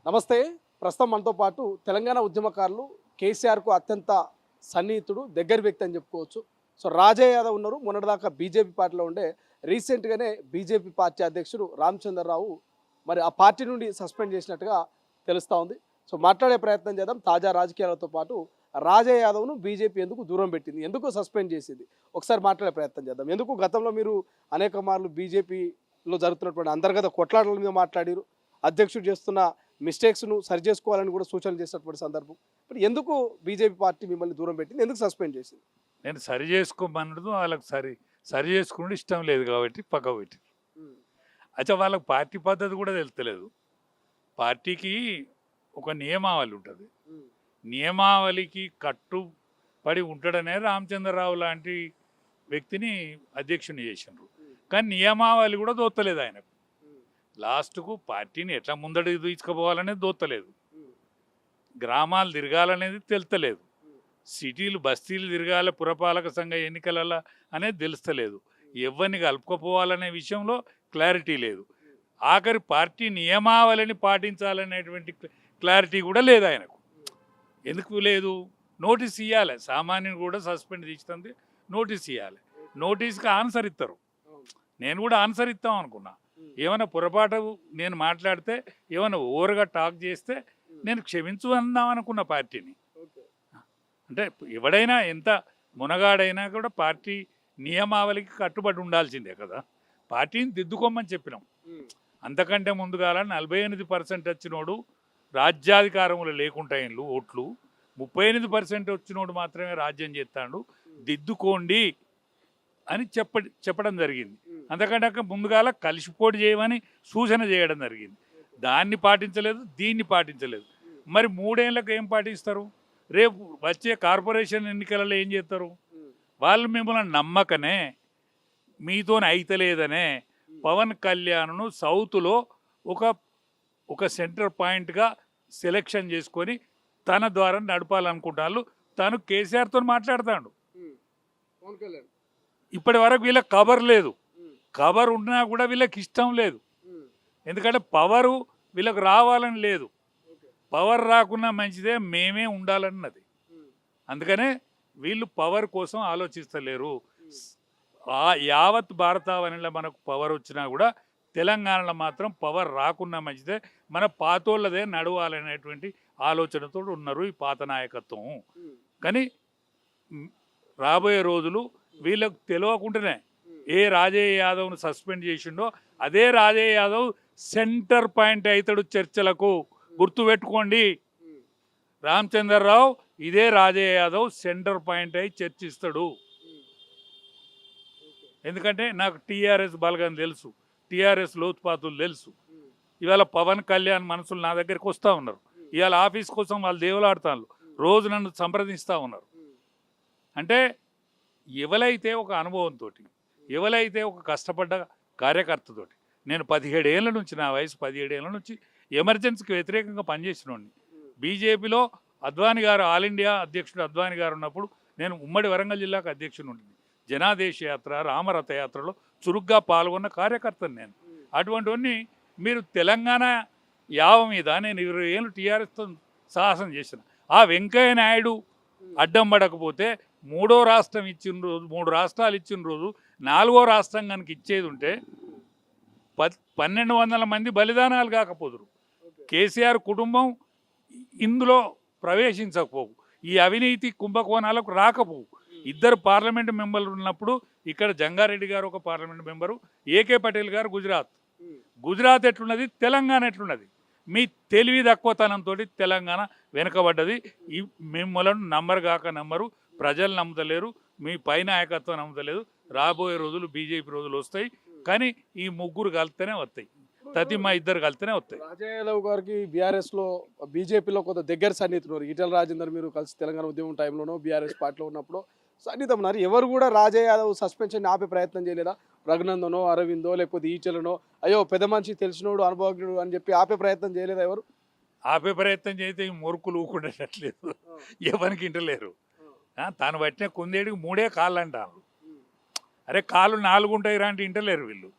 నమస్తే. ప్రస్తుతం మనతో పాటు తెలంగాణ ఉద్యమకారులు కేసీఆర్కు అత్యంత సన్నిహితుడు, దగ్గర వ్యక్తి అని చెప్పుకోవచ్చు. సో రాజయ్య యాదవ్ ఉన్నారు. మొన్నటిదాకా బీజేపీ పార్టీలో ఉండే రీసెంట్గానే బీజేపీ పార్టీ అధ్యక్షుడు రామచంద్రరావు మరి ఆ పార్టీ నుండి సస్పెండ్ చేసినట్టుగా తెలుస్తూ ఉంది. సో మాట్లాడే ప్రయత్నం చేద్దాం. తాజా రాజకీయాలతో పాటు రాజయ్య యాదవ్ను బీజేపీ ఎందుకు దూరం పెట్టింది, ఎందుకు సస్పెండ్ చేసింది, ఒకసారి మాట్లాడే ప్రయత్నం చేద్దాం. ఎందుకు గతంలో మీరు అనేక మార్లు బీజేపీలో జరుగుతున్నటువంటి అంతర్గత కొట్లాటల మీద మాట్లాడారు, అధ్యక్షుడు చేస్తున్న మిస్టేక్స్ను సరి చేసుకోవాలని కూడా సూచనలు చేసినటువంటి సందర్భం. ఇప్పుడు ఎందుకు బీజేపీ పార్టీ మిమ్మల్ని దూరం పెట్టింది, ఎందుకు సస్పెండ్ చేసింది? నేను సరి చేసుకోమన్నది వాళ్ళకి సరి చేసుకుని ఇష్టం లేదు కాబట్టి పక్క పెట్టి. అచ్చా, వాళ్ళకి పార్టీ పద్ధతి కూడా తెలుస్తలేదు. పార్టీకి ఒక నియమావళి ఉంటుంది. నియమావళికి కట్టుబడి ఉంటాడనే రామచంద్రరావు లాంటి వ్యక్తిని అధ్యక్షుని చేసినారు. కానీ నియమావళి కూడా దోత్తలేదు ఆయనకు. లాస్ట్కు పార్టీని ఎట్లా ముందడికి తీసుకుపోవాలనేది దోత్తలేదు. గ్రామాలు తిరగాలనేది తెలుస్తలేదు. సిటీలు బస్తీలు తిరగాల పురపాలక సంఘ ఎన్నికల అనేది తెలుస్తలేదు. ఎవరిని కలుపుకోపోవాలనే విషయంలో క్లారిటీ లేదు. ఆఖరి పార్టీ నియమావళిని పాటించాలనేటువంటి క్లారిటీ కూడా లేదు ఆయనకు. ఎందుకు లేదు? నోటీస్ ఇవ్వాలి. సామాన్యుని కూడా సస్పెండ్ చేస్తుంది, నోటీస్ ఇవ్వాలి. నోటీస్కి ఆన్సర్ ఇస్తారు. నేను కూడా ఆన్సర్ ఇస్తాం అనుకున్నా. ఏమైనా పొరపాటు నేను మాట్లాడితే, ఏమైనా ఓవర్గా టాక్ చేస్తే నేను క్షమించు అందాం అనుకున్న పార్టీని. అంటే ఎవడైనా ఎంత మునగాడైనా కూడా పార్టీ నియమావళికి కట్టుబడి ఉండాల్సిందే కదా. పార్టీని దిద్దుకోమని చెప్పినాం. అంతకంటే ముందుగాల 48% వచ్చినోడు రాజ్యాధికారంలో లేకుండా ఇళ్ళు ఓట్లు, 38% వచ్చినోడు మాత్రమే రాజ్యం చేస్తాడు, దిద్దుకోండి అని చెప్పడం జరిగింది. అంతకంటే ముందుగాల కలిసిపోటు చేయమని సూచన చేయడం జరిగింది. దాన్ని పాటించలేదు, దీన్ని పాటించలేదు. మరి 3 ఏళ్ళకు ఏం పాటిస్తారు? రేపు వచ్చే కార్పొరేషన్ ఎన్నికలలో ఏం చేస్తారు? వాళ్ళు మిమ్మల్ని నమ్మకనే, మీతో అయితలేదనే పవన్ కళ్యాణ్ను సౌత్లో ఒక సెంటర్ పాయింట్గా సెలెక్షన్ చేసుకొని తన ద్వారా నడపాలనుకుంటారు. తను కేసీఆర్తో మాట్లాడతాడు. ఇప్పటి వరకు వీళ్ళకి కబర్ లేదు. కబర్ ఉన్నా కూడా వీళ్ళకి ఇష్టం లేదు. ఎందుకంటే పవరు వీళ్ళకి రావాలని లేదు. పవర్ రాకున్నా మంచిదే, మేమే ఉండాలన్నది. అందుకనే వీళ్ళు పవర్ కోసం ఆలోచిస్తలేరు. యావత్ భారతావనిలో మనకు పవర్ వచ్చినా కూడా తెలంగాణలో మాత్రం పవర్ రాకున్నా మంచిదే, మన పాతోళ్ళదే నడవాలనేటువంటి ఆలోచనతో ఉన్నారు ఈ పాత నాయకత్వం. కానీ రాబోయే రోజులు వీళ్ళకు తెలియకుండానే ఏ రాజయ్య యాదవ్ను సస్పెండ్ చేసిండో అదే రాజయ్య యాదవ్ సెంటర్ పాయింట్ అవుతాడు చర్చలకు. గుర్తుపెట్టుకోండి, రామచంద్రరావు ఇదే రాజయ్య యాదవ్ సెంటర్ పాయింట్ అయి చర్చిస్తాడు. ఎందుకంటే నాకు టీఆర్ఎస్ బలగం తెలుసు, టీఆర్ఎస్ లోతుపాతులు తెలుసు. ఇవాళ పవన్ కళ్యాణ్ మనుషులు నా దగ్గరికి వస్తూ ఉన్నారు. ఇవాళ ఆఫీస్ కోసం వాళ్ళు దేవులాడుతారు, రోజు నన్ను సంప్రదిస్తూ ఉన్నారు. అంటే ఎవరైతే ఒక అనుభవంతో, ఎవరైతే ఒక కష్టపడ్డ కార్యకర్తతోటి, నేను 17 ఏళ్ళ నుంచి, నా వయసు 17 ఏళ్ళ నుంచి ఎమర్జెన్సీకి వ్యతిరేకంగా పనిచేసినోడిని. బీజేపీలో అద్వానీ గారు, ఆల్ ఇండియా అధ్యక్షుడు అద్వానీ గారు ఉన్నప్పుడు నేను ఉమ్మడి వరంగల్ జిల్లాకు అధ్యక్షుడు ఉండింది. జనాదేశ యాత్ర, రామరథ యాత్రలో చురుగ్గా పాల్గొన్న కార్యకర్తను నేను. అటువంటివన్నీ మీరు తెలంగాణ యావ మీద నేను 20 ఏళ్ళు టీఆర్ఎస్తో సాహసం చేసిన. ఆ వెంకయ్య నాయుడు అడ్డం పడకపోతే 3వ రాష్ట్రం ఇచ్చిన రోజు, 3 రాష్ట్రాలు ఇచ్చిన రోజు 4వ రాష్ట్రం కనుక ఇచ్చేది ఉంటే 1200 మంది బలిదానాలు కాకపోదురు. కేసీఆర్ కుటుంబం ఇందులో ప్రవేశించకపోవు, ఈ అవినీతి కుంభకోణాలకు రాకపోవు. 2 పార్లమెంటు మెంబర్లు ఉన్నప్పుడు ఇక్కడ జంగారెడ్డి గారు ఒక పార్లమెంట్ మెంబరు, ఏకే పటేల్ గారు గుజరాత్ ఎట్లున్నది, తెలంగాణ ఎట్లున్నది? మీ తెలివి తక్కువతనంతో తెలంగాణ వెనుకబడ్డది. ఈ మిమ్మల్ని నమ్మరు, ప్రజలు నమ్ముతలేరు, మీ పై నాయకత్వం నమ్ముతలేదు. రాబోయే రోజులు బీజేపీ రోజులు వస్తాయి, కానీ ఈ ముగ్గురు కలిస్తేనే వస్తాయి, మా 2 కలిస్తేనే వస్తాయి. రాజయ్య యాదవ్ గారికి బీఆర్ఎస్లో బీజేపీలో కొంత దగ్గర సన్నిహితున్నారు. ఈటెల రాజేందర్ మీరు కలిసి తెలంగాణ ఉద్యమం టైంలోనో బీఆర్ఎస్ పార్టీలో ఉన్నప్పుడు సన్నిహితం ఉన్నారు. ఎవరు కూడా రాజయ్య యాదవ్ సస్పెన్షన్ ఆపే ప్రయత్నం చేయలేదా? రఘునందనో, అరవిందో, లేకపోతే ఈటెలనో, అయ్యో పెద్ద మనిషి తెలిసినోడు అనుభవజ్ఞుడు అని చెప్పి ఆపే ప్రయత్నం చేయలేదా ఎవరు? ఆపే ప్రయత్నం చేస్తే ఈ మొరుకులు ఊకుండేటట్లేదు, ఎవరికి ఇంటలేరు. తాను పట్టిన కుందేడికి 3 కాళ్ళు అంటారు. అరే కాళ్ళు 4 ఉంటాయి రా అంటే ఇంటలేరు వీళ్ళు.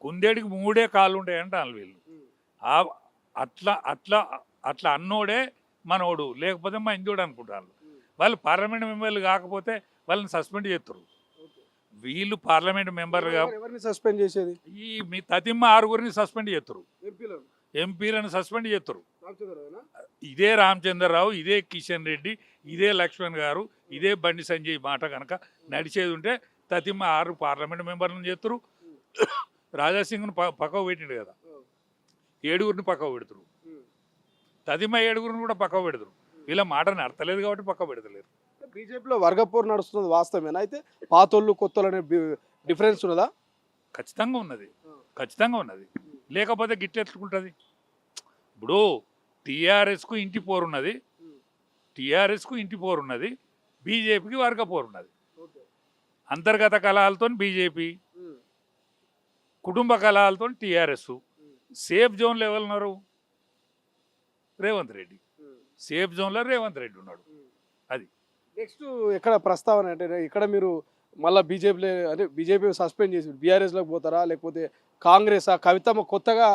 కుందేడికి 3 కాళ్ళు ఉంటాయి అంటారు వీళ్ళు. అట్లా అట్లా అట్లా అన్నోడే మనోడు, లేకపోతే మా ఇంజోడు అనుకుంటారు. వాళ్ళు పార్లమెంట్ మెంబర్లు కాకపోతే వాళ్ళని సస్పెండ్ చేస్తారు. వీళ్ళు పార్లమెంట్ మెంబర్లుగా ఎవరిని సస్పెండ్ చేసేది? ఈ మీ తతిమ్మ 6గురిని సస్పెండ్ చేస్తారు, ఎంపీలను సస్పెండ్ చేస్తారు. ఇదే రామచంద్రరావు, ఇదే కిషన్ రెడ్డి, ఇదే లక్ష్మణ్ గారు, ఇదే బండి సంజయ్ మాట కనుక నడిచేది ఉంటే తతిమ్మ 6 పార్లమెంట్ మెంబర్లను చేస్తారు. రాజాసింగ్ను పక్కకు పెట్టిండు కదా, 7గురిని పక్కకు పెడతారు. తదిమ 7గురిని కూడా పక్కకు పెడతారు. వీళ్ళ మాటని అర్థలేదు కాబట్టి పక్కకు పెడతలేరు. బీజేపీలో వర్గపోరు నడుస్తున్నది వాస్తవమేనా? అయితే పాతోళ్ళు కొత్తోళ్ళు అనే డిఫరెన్స్ ఉన్నదా? ఖచ్చితంగా ఉన్నది, ఖచ్చితంగా ఉన్నది. లేకపోతే గిట్టెత్తుకుంటుంది. ఇప్పుడు టీఆర్ఎస్కు ఇంటి పోరు ఉన్నది, టీఆర్ఎస్కు ఇంటి పోరు ఉన్నది, బీజేపీకి వర్గ పోరు ఉన్నది. అంతర్గత కలహాలతో బీజేపీ, కుటుంబ కలహాలతో టీఆర్ఎస్. సేఫ్ జోన్లో ఎవరు ఉన్నారు? రేవంత్ రెడ్డి. సేఫ్ జోన్లో రేవంత్ రెడ్డి ఉన్నాడు. అది నెక్స్ట్ ఎక్కడ ప్రస్తావన అంటే ఇక్కడ మీరు మళ్ళీ బీజేపీలో అంటే బీజేపీ సస్పెండ్ చేసి బీఆర్ఎస్లోకి పోతారా, లేకపోతే కాంగ్రెస్ కవితమ్మ కొత్తగా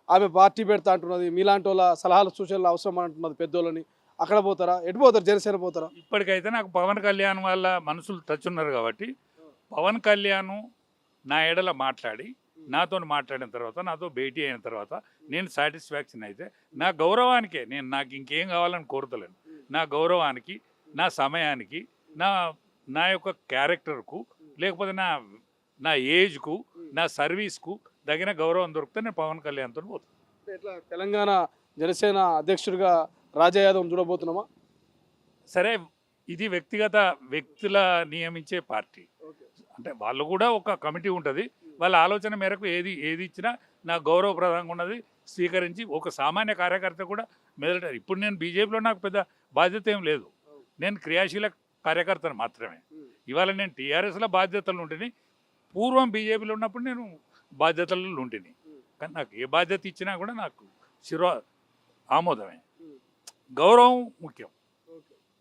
ఆమె పార్టీ పెడతా అంటున్నది, మీలాంటి వాళ్ళ సలహాలు సూచనలు అవసరం అంటున్నది పెద్దోళ్ళని, అక్కడ పోతారా? ఎటు పోతారు? జనసేన పోతారా? ఇప్పటికైతే నాకు పవన్ కళ్యాణ్ వాళ్ళ మనుషులు టచ్ ఉన్నారు కాబట్టి పవన్ కళ్యాణ్ నా ఎడల మాట్లాడి నాతో మాట్లాడిన తర్వాత, నాతో భేటీ అయిన తర్వాత నేను సాటిస్ఫాక్షన్ అయితే నా గౌరవానికే, నేను నాకు ఇంకేం కావాలని కోరుతలేను. నా గౌరవానికి, నా సమయానికి, నా నా యొక్క క్యారెక్టర్కు, లేకపోతే నా ఏజ్కు, నా సర్వీస్కు తగిన గౌరవం దొరికితే నేను పవన్ కళ్యాణ్తో పోతాను. ఎట్లా తెలంగాణ జనసేన అధ్యక్షుడిగా రాజా యాదవ్ చూడబోతున్నామా? సరే, ఇది వ్యక్తుల నియమించే పార్టీ. అంటే వాళ్ళు కూడా ఒక కమిటీ ఉంటుంది, వాళ్ళ ఆలోచన మేరకు ఏది ఇచ్చినా నా గౌరవప్రదంగా ఉన్నది స్వీకరించి ఒక సామాన్య కార్యకర్త కూడా మెదలటారు. ఇప్పుడు నేను బీజేపీలో నాకు పెద్ద బాధ్యత ఏం లేదు, నేను క్రియాశీల కార్యకర్తను మాత్రమే. ఇవాళ నేను టీఆర్ఎస్లో బాధ్యతలు ఉంటేని, పూర్వం బీజేపీలో ఉన్నప్పుడు నేను బాధ్యతలు ఉంటేని. కానీ నాకు ఏ బాధ్యత ఇచ్చినా కూడా నాకు ఆమోదమే. గౌరవం ముఖ్యం,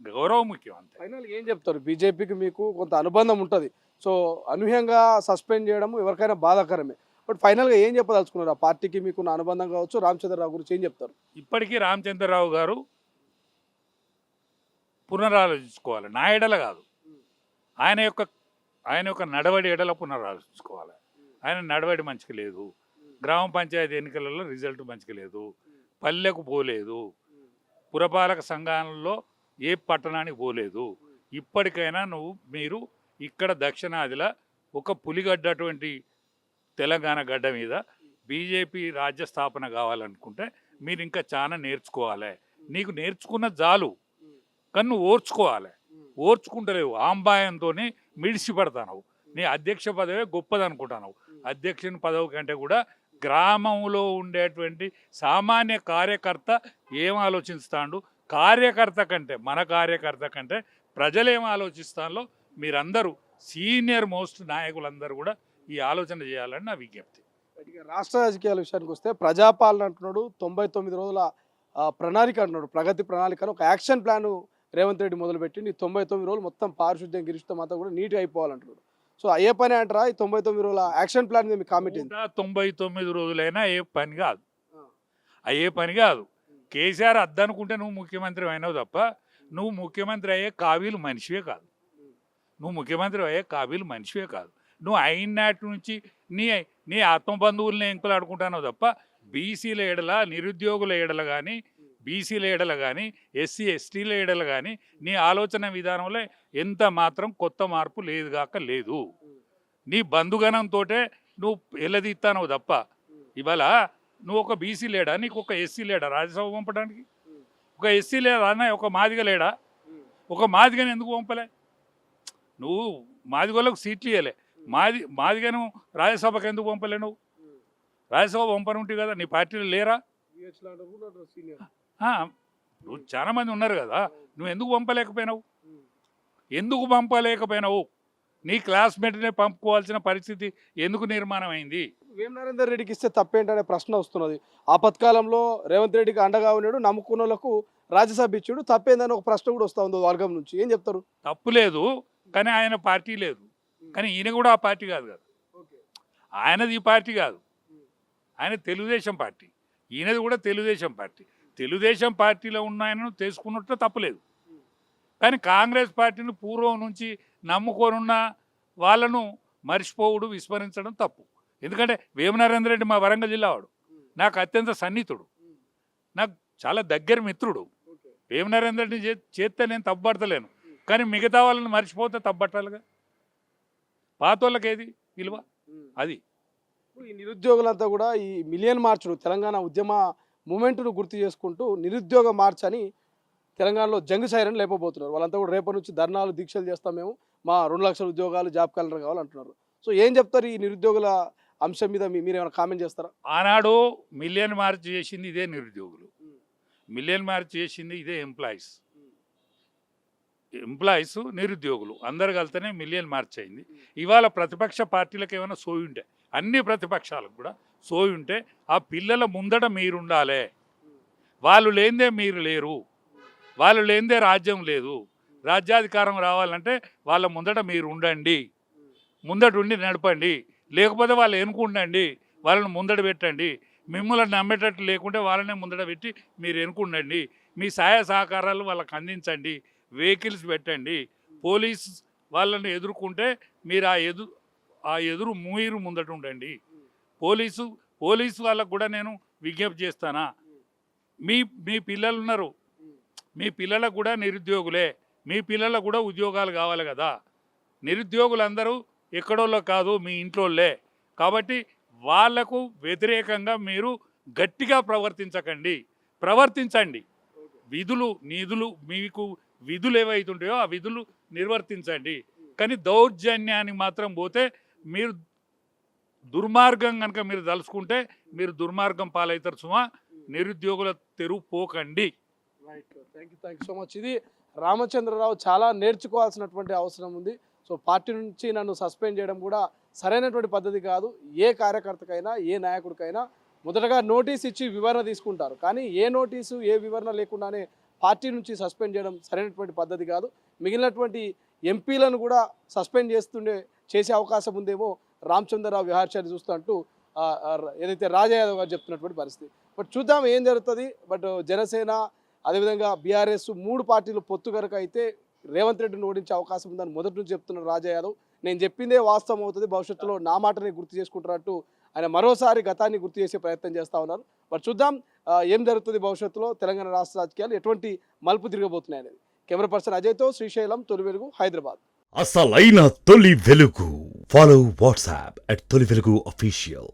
గౌరవం ముఖ్యం అంతే. ఫైనల్ ఏం చెప్తారు? బీజేపీకి మీకు కొంత అనుబంధం ఉంటుంది, సో అనూహ్యంగా సస్పెండ్ చేయడం ఎవరికైనా బాధాకరమే. బట్ ఫైనల్గా ఏం చెప్పదలుచుకున్నారు? ఆ పార్టీకి మీకు అనుబంధం కావచ్చు, రామచంద్రరావు గురించి ఏం చెప్తారు? ఇప్పటికీ రామచంద్రరావు గారు పునరాలోచించుకోవాలి, నా ఎడల కాదు, ఆయన యొక్క నడవడి ఎడల పునరాలోచించుకోవాలి. ఆయన నడవడి మంచిగా లేదు, గ్రామ పంచాయతీ ఎన్నికలలో రిజల్ట్ మంచిగా లేదు, పల్లెకు పోలేదు, పురపాలక సంఘాలలో ఏ పట్టణానికి పోలేదు. ఇప్పటికైనా మీరు ఇక్కడ దక్షిణాదిలో ఒక పులిగడ్డటువంటి తెలంగాణ గడ్డ మీద బీజేపీ రాజ్య స్థాపన కావాలనుకుంటే మీరు ఇంకా చాలా నేర్చుకోవాలి. నీకు నేర్చుకున్న చాలు, కానీ నువ్వు ఓర్చుకుంటలేవు. ఆంబాయంతో మిడిసిపడతావు. నీ అధ్యక్ష పదవే గొప్పది అనుకుంటున్నావు. అధ్యక్షుని పదవి కంటే కూడా గ్రామంలో ఉండేటువంటి సామాన్య కార్యకర్త ఏం ఆలోచిస్తాడు, మన కార్యకర్త కంటే ప్రజలు ఏం ఆలోచిస్తాలో మీరందరూ సీనియర్ మోస్ట్ నాయకులందరూ కూడా ఈ ఆలోచన చేయాలని నా విజ్ఞప్తి. రాష్ట్ర రాజకీయాల విషయానికి వస్తే ప్రజాపాలన అంటున్నాడు, 99 రోజుల ప్రణాళిక అంటున్నాడు, ప్రగతి ప్రణాళికను ఒక యాక్షన్ ప్లాన్ రేవంత్ రెడ్డి మొదలుపెట్టి 99 రోజులు మొత్తం పారిశుద్ధ్యం గిరిశుద్ధం అంతా కూడా నీట్గా అయిపోవాలంటున్నాడు. సో అయ్యే పని అంటారా ఈ 99 రోజుల యాక్షన్ ప్లాన్ మీద కామెంట్? 99 రోజులైనా అయ్యే పని కాదు. కేసీఆర్ అద్దనుకుంటే నువ్వు ముఖ్యమంత్రి అయినావు తప్ప నువ్వు ముఖ్యమంత్రి అయ్యే కాబీలు మనిషివే కాదు. నువ్వు అయినట్టు నుంచి నీ ఆత్మబంధువుల్ని ఎంకులాడుకుంటానో తప్ప బీసీల ఎడల, నిరుద్యోగుల ఎడల కానీ, బీసీల ఎడల కానీ, ఎస్సీ ఎస్టీల ఎడల కానీ నీ ఆలోచన విధానంలో ఎంత మాత్రం కొత్త మార్పు లేదు. నీ బంధుగణంతో నువ్వు ఎల్లదీస్తానో తప్ప ఇవాళ నువ్వు ఒక బీసీ లేడా, నీకు ఒక ఎస్సీ లేడా రాజ్యసభ పంపడానికి? ఒక ఎస్సీ లేడా అన్న, ఒక మాదిగ లేడా? ఒక మాదిగని ఎందుకు పంపలే? నువ్వు మాదిగోళ్ళకు సీట్లు ఇవ్వలే, మాదిగను రాజ్యసభకు ఎందుకు పంపలే? నువ్వు రాజ్యసభ పంపనుంటావు కదా, నీ పార్టీలో లేరా? నువ్వు చాలా మంది ఉన్నారు కదా, నువ్వు ఎందుకు పంపలేకపోయినావు? నీ క్లాస్మేట్నే పంపుకోవాల్సిన పరిస్థితి ఎందుకు నిర్మాణం అయింది? వేం నరేందర్ రెడ్డికి ఇస్తే తప్పేంటనే ప్రశ్న వస్తున్నది. ఆపత్కాలంలో రేవంత్ రెడ్డికి అండగా ఉన్నాడు, నమ్ముకున్న వాళ్ళకు రాజ్యసభ ఇచ్చాడు, తప్పేందని ఒక ప్రశ్న కూడా వస్తూ ఉంది వర్గం నుంచి. ఏం చెప్తారు? తప్పు లేదు, కానీ ఆయన పార్టీ లేదు. కానీ ఈయన కూడా ఆ పార్టీ కాదు కదా, ఆయనది ఈ పార్టీ కాదు, ఆయన తెలుగుదేశం పార్టీ. ఈయనది కూడా తెలుగుదేశం పార్టీ. తెలుగుదేశం పార్టీలో ఉన్న ఆయనను తెలుసుకున్నట్టు తప్పలేదు. కానీ కాంగ్రెస్ పార్టీని పూర్వం నుంచి నమ్ముకోనున్న వాళ్ళను మర్చిపోవుడు, విస్మరించడం తప్పు. ఎందుకంటే వేమ నరేంద్ర రెడ్డి మా వరంగల్ జిల్లా వాడు, నాకు అత్యంత సన్నిహితుడు, నాకు చాలా దగ్గర మిత్రుడు. వేమ నరేంద్ర రెడ్డిని చేస్తే నేను తప్పుపడతలేను, కానీ మిగతా వాళ్ళని మర్చిపోతే తప్పట్టాలిగా. పాతోళ్ళకి ఏది విలువ? అది ఈ నిరుద్యోగులంతా కూడా ఈ మిలియన్ మార్చుడు తెలంగాణ ఉద్యమ మూమెంట్ను గుర్తు చేసుకుంటూ నిరుద్యోగ మార్చ్ అని తెలంగాణలో జంగు సైరన్ లేపబోతున్నారు. వాళ్ళంతా కూడా రేపటి నుంచి ధర్నాలు, దీక్షలు చేస్తాం, మేము మా 2 లక్షల ఉద్యోగాలు, జాబ్ క్యాలెండర్ కావాలంటున్నారు. సో ఏం చెప్తారు ఈ నిరుద్యోగుల అంశం మీద? మీరు ఏమైనా కామెంట్ చేస్తారా? ఆనాడు మిలియన్ మార్చ్ చేసింది ఇదే నిరుద్యోగులు, మిలియన్ మార్చ్ చేసింది ఇదే ఎంప్లాయీస్ నిరుద్యోగులు అందరు కలితేనే మిలియన్ మార్చ్ అయింది. ఇవాళ ప్రతిపక్ష పార్టీలకు ఏమైనా సోయి ఉంటే, అన్ని ప్రతిపక్షాలకు కూడా సోయి ఉంటే, ఆ పిల్లల ముందట మీరుండాలి. వాళ్ళు లేనిదే మీరు లేరు, వాళ్ళు లేనిదే రాజ్యం లేదు. రాజ్యాధికారం రావాలంటే వాళ్ళ ముందట మీరు ఉండండి, ముందట ఉండి నడపండి. లేకపోతే వాళ్ళు ఎన్నుకుండండి, వాళ్ళని ముందట పెట్టండి. మిమ్మల్ని నమ్మేటట్టు లేకుంటే వాళ్ళనే ముందట పెట్టి మీరు ఎన్నుకుండండి. మీ సహాయ సహకారాలు వాళ్ళకి అందించండి, వెహికల్స్ పెట్టండి. పోలీస్ వాళ్ళని ఎదుర్కొంటే మీరు ఆ ఎదురు మీరు ముందట ఉండండి. పోలీసు వాళ్ళకు కూడా నేను విజ్ఞప్తి చేస్తానా, మీ పిల్లలు ఉన్నారు, మీ పిల్లలకు కూడా నిరుద్యోగులే, మీ పిల్లలకు కూడా ఉద్యోగాలు కావాలి కదా. నిరుద్యోగులందరూ ఎక్కడోళ్ళో కాదు, మీ ఇంట్లోళ్ళే. కాబట్టి వాళ్లకు వ్యతిరేకంగా మీరు గట్టిగా ప్రవర్తించండి. నిధులు మీకు విధులు ఏవైతుంటాయో ఆ విధులు నిర్వర్తించండి. కానీ దౌర్జన్యానికి మాత్రం పోతే మీరు దుర్మార్గం కనుక మీరు తలుచుకుంటే మీరు దుర్మార్గం పాలవుతారు. సుమా, నిరుద్యోగుల తెరువు పోకండి. Thank you so much. ఇది రామచంద్రరావు చాలా నేర్చుకోవాల్సినటువంటి అవసరం ఉంది. సో పార్టీ నుంచి నన్ను సస్పెండ్ చేయడం కూడా సరైనటువంటి పద్ధతి కాదు. ఏ కార్యకర్తకైనా, ఏ నాయకుడికైనా మొదటగా నోటీస్ ఇచ్చి వివరణ తీసుకుంటారు, కానీ ఏ నోటీసు, ఏ వివరణ లేకుండానే పార్టీ నుంచి సస్పెండ్ చేయడం సరైనటువంటి పద్ధతి కాదు. మిగిలినటువంటి ఎంపీలను కూడా సస్పెండ్ చేసే అవకాశం ఉందేమో రామచంద్రరావు వ్యవహారాన్ని చూస్తూ ఏదైతే రాజా యాదవ్ గారు చెప్తున్నటువంటి పరిస్థితి. బట్ చూద్దాం ఏం జరుగుతుంది. బట్ జనసేన, అదేవిధంగా బీఆర్ఎస్ 3 పార్టీలు పొత్తు కనుక అయితే రేవంత్ రెడ్డిని ఓడించే అవకాశం ఉందని మొదటి నుంచి చెప్తున్నారు రాజా యాదవ్. నేను చెప్పిందే వాస్తవం అవుతుంది, భవిష్యత్తులో నా మాటని గుర్తు చేసుకుంటున్నట్టు ఆయన మరోసారి గతాన్ని గుర్తు చేసే ప్రయత్నం చేస్తూ ఉన్నారు. బట్ చూద్దాం ఏం జరుగుతుంది భవిష్యత్తులో. తెలంగాణ రాష్ట్ర రాజకీయాలు ఎటువంటి మలుపు తిరగబోతున్నాయి అనేది. కెమెరా పర్సన్ అజయ్తో శ్రీశైలం, తొలి వెలుగు, హైదరాబాద్. అసలైన తొలి వెలుగు. ఫాలో వాట్సాప్ @తొలి వెలుగు official.